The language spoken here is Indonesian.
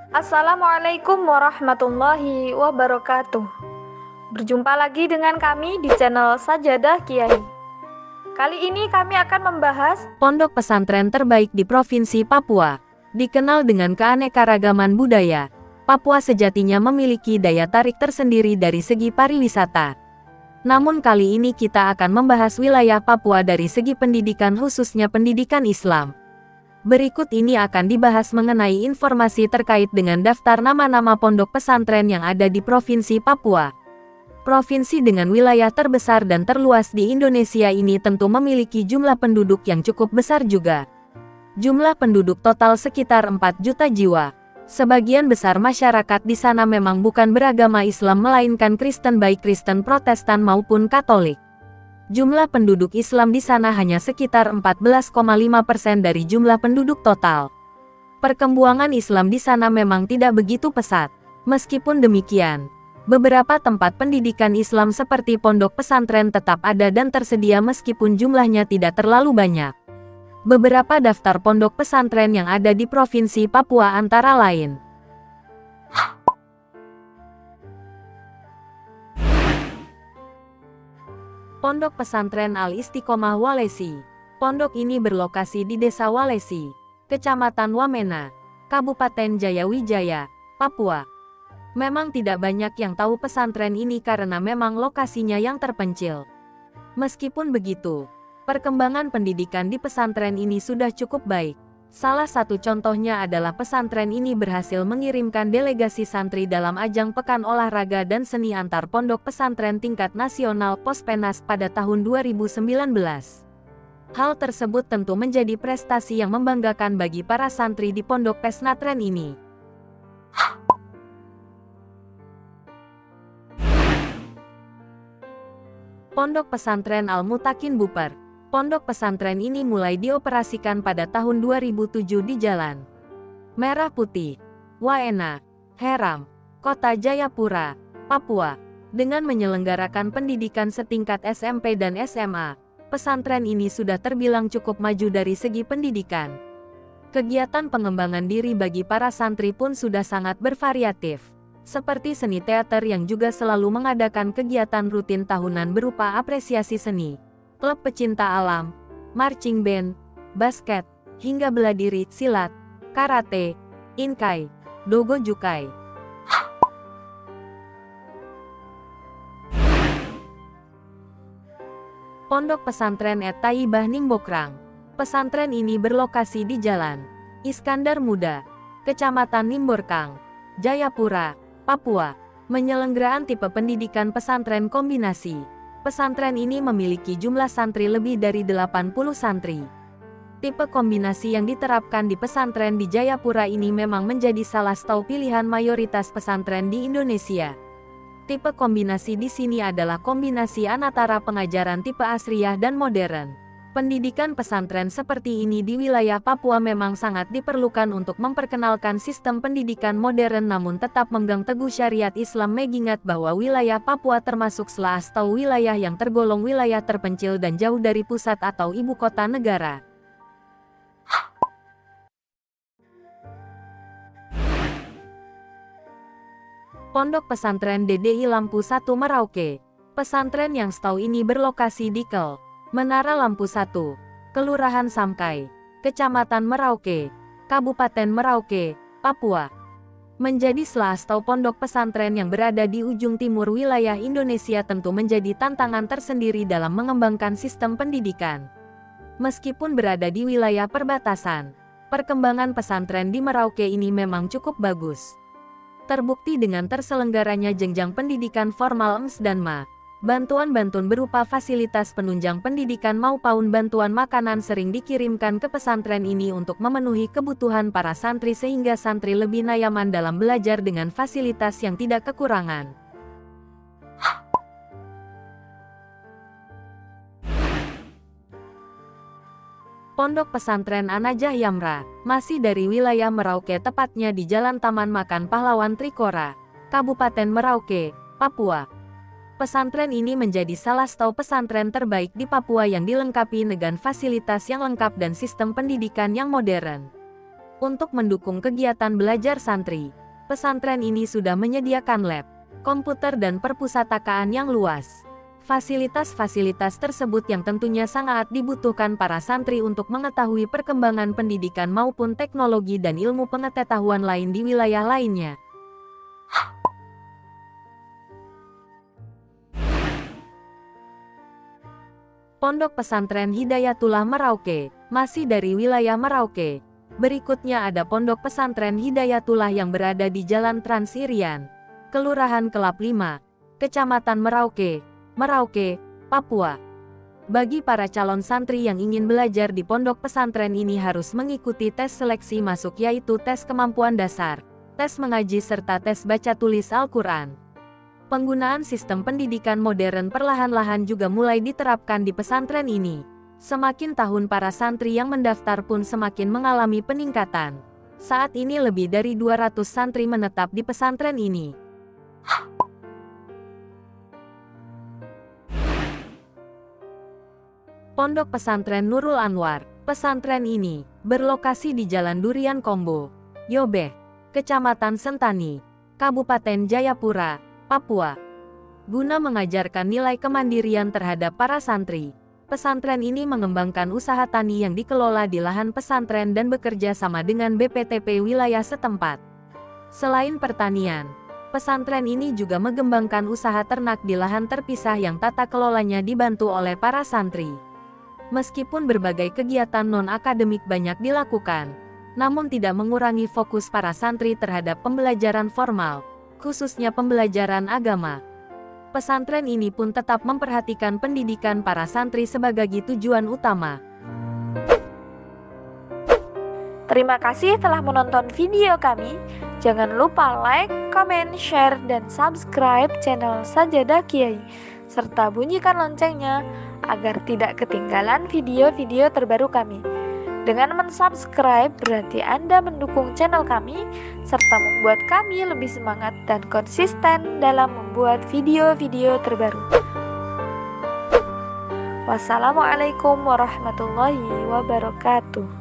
Assalamualaikum warahmatullahi wabarakatuh. Berjumpa lagi dengan kami di channel Sajadah Kiai. Kali ini kami akan membahas Pondok pesantren terbaik di Provinsi Papua. Dikenal dengan keanekaragaman budaya, Papua sejatinya memiliki daya tarik tersendiri dari segi pariwisata. Namun kali ini kita akan membahas wilayah Papua dari segi pendidikan, khususnya pendidikan Islam. Berikut ini akan dibahas mengenai informasi terkait dengan daftar nama-nama pondok pesantren yang ada di Provinsi Papua. Provinsi dengan wilayah terbesar dan terluas di Indonesia ini tentu memiliki jumlah penduduk yang cukup besar juga. Jumlah penduduk total sekitar 4 juta jiwa. Sebagian besar masyarakat di sana memang bukan beragama Islam melainkan Kristen, baik Kristen Protestan maupun Katolik. Jumlah penduduk Islam di sana hanya sekitar 14,5% dari jumlah penduduk total. Perkembangan Islam di sana memang tidak begitu pesat. Meskipun demikian, beberapa tempat pendidikan Islam seperti pondok pesantren tetap ada dan tersedia meskipun jumlahnya tidak terlalu banyak. Beberapa daftar pondok pesantren yang ada di Provinsi Papua antara lain: Pondok Pesantren Al-Istiqomah Walesi. Pondok ini berlokasi di Desa Walesi, Kecamatan Wamena, Kabupaten Jayawijaya, Papua. Memang tidak banyak yang tahu pesantren ini karena memang lokasinya yang terpencil. Meskipun begitu, perkembangan pendidikan di pesantren ini sudah cukup baik. Salah satu contohnya adalah pesantren ini berhasil mengirimkan delegasi santri dalam ajang Pekan Olahraga dan Seni Antar Pondok Pesantren Tingkat Nasional Pospenas pada tahun 2019. Hal tersebut tentu menjadi prestasi yang membanggakan bagi para santri di pondok pesantren ini. Pondok Pesantren Al-Mutakin Buper. Pondok pesantren ini mulai dioperasikan pada tahun 2007 di Jalan Merah Putih, Waena, Heram, Kota Jayapura, Papua. Dengan menyelenggarakan pendidikan setingkat SMP dan SMA, pesantren ini sudah terbilang cukup maju dari segi pendidikan. Kegiatan pengembangan diri bagi para santri pun sudah sangat bervariatif, seperti seni teater yang juga selalu mengadakan kegiatan rutin tahunan berupa apresiasi seni, klub pecinta alam, marching band, basket, hingga bela diri, silat, karate, inkai, dogo jukai. Pondok Pesantren Et-Taibah Ningbokrang. Pesantren ini berlokasi di Jalan Iskandar Muda, Kecamatan Nimborkang, Jayapura, Papua. Penyelenggaraan tipe pendidikan pesantren kombinasi. Pesantren ini memiliki jumlah santri lebih dari 80 santri. Tipe kombinasi yang diterapkan di pesantren di Jayapura ini memang menjadi salah satu pilihan mayoritas pesantren di Indonesia. Tipe kombinasi di sini adalah kombinasi antara pengajaran tipe asriyah dan modern. Pendidikan pesantren seperti ini di wilayah Papua memang sangat diperlukan untuk memperkenalkan sistem pendidikan modern namun tetap memegang teguh syariat Islam, mengingat bahwa wilayah Papua termasuk salah satu wilayah yang tergolong wilayah terpencil dan jauh dari pusat atau ibu kota negara. Pondok Pesantren DDI Lampu 1 Merauke. Pesantren yang setahu ini berlokasi di Kel Menara Lampu 1, Kelurahan Samkai, Kecamatan Merauke, Kabupaten Merauke, Papua. Menjadi salah satu pondok pesantren yang berada di ujung timur wilayah Indonesia tentu menjadi tantangan tersendiri dalam mengembangkan sistem pendidikan. Meskipun berada di wilayah perbatasan, perkembangan pesantren di Merauke ini memang cukup bagus. Terbukti dengan terselenggaranya jenjang pendidikan formal EMS dan MA. Bantuan-bantuan berupa fasilitas penunjang pendidikan maupun bantuan makanan sering dikirimkan ke pesantren ini untuk memenuhi kebutuhan para santri sehingga santri lebih nyaman dalam belajar dengan fasilitas yang tidak kekurangan. Pondok Pesantren An-Najah Yamra, masih dari wilayah Merauke, tepatnya di Jalan Taman Makan Pahlawan Trikora, Kabupaten Merauke, Papua. Pesantren ini menjadi salah satu pesantren terbaik di Papua yang dilengkapi dengan fasilitas yang lengkap dan sistem pendidikan yang modern. Untuk mendukung kegiatan belajar santri, pesantren ini sudah menyediakan lab, komputer dan perpustakaan yang luas. Fasilitas-fasilitas tersebut yang tentunya sangat dibutuhkan para santri untuk mengetahui perkembangan pendidikan maupun teknologi dan ilmu pengetahuan lain di wilayah lainnya. Pondok Pesantren Hidayatullah Merauke, masih dari wilayah Merauke. Berikutnya ada Pondok Pesantren Hidayatullah yang berada di Jalan Trans Irian, Kelurahan Kelap 5, Kecamatan Merauke, Merauke, Papua. Bagi para calon santri yang ingin belajar di pondok pesantren ini harus mengikuti tes seleksi masuk yaitu tes kemampuan dasar, tes mengaji serta tes baca tulis Al-Quran. Penggunaan sistem pendidikan modern perlahan-lahan juga mulai diterapkan di pesantren ini. Semakin tahun para santri yang mendaftar pun semakin mengalami peningkatan. Saat ini lebih dari 200 santri menetap di pesantren ini. Pondok Pesantren Nurul Anwar. Pesantren ini berlokasi di Jalan Durian Kombo, Yobeh, Kecamatan Sentani, Kabupaten Jayapura, Papua. Guna mengajarkan nilai kemandirian terhadap para santri, pesantren ini mengembangkan usaha tani yang dikelola di lahan pesantren dan bekerja sama dengan BPTP wilayah setempat. Selain pertanian, pesantren ini juga mengembangkan usaha ternak di lahan terpisah yang tata kelolanya dibantu oleh para santri. Meskipun berbagai kegiatan non-akademik banyak dilakukan, namun tidak mengurangi fokus para santri terhadap pembelajaran formal, khususnya pembelajaran agama. Pesantren ini pun tetap memperhatikan pendidikan para santri sebagai tujuan utama. Terima kasih telah menonton video kami. Jangan lupa like, comment, share, dan subscribe channel Sajadah Kiai, serta bunyikan loncengnya agar tidak ketinggalan video-video terbaru kami. Dengan mensubscribe berarti Anda mendukung channel kami, serta membuat kami lebih semangat dan konsisten dalam membuat video-video terbaru. Wassalamualaikum warahmatullahi wabarakatuh.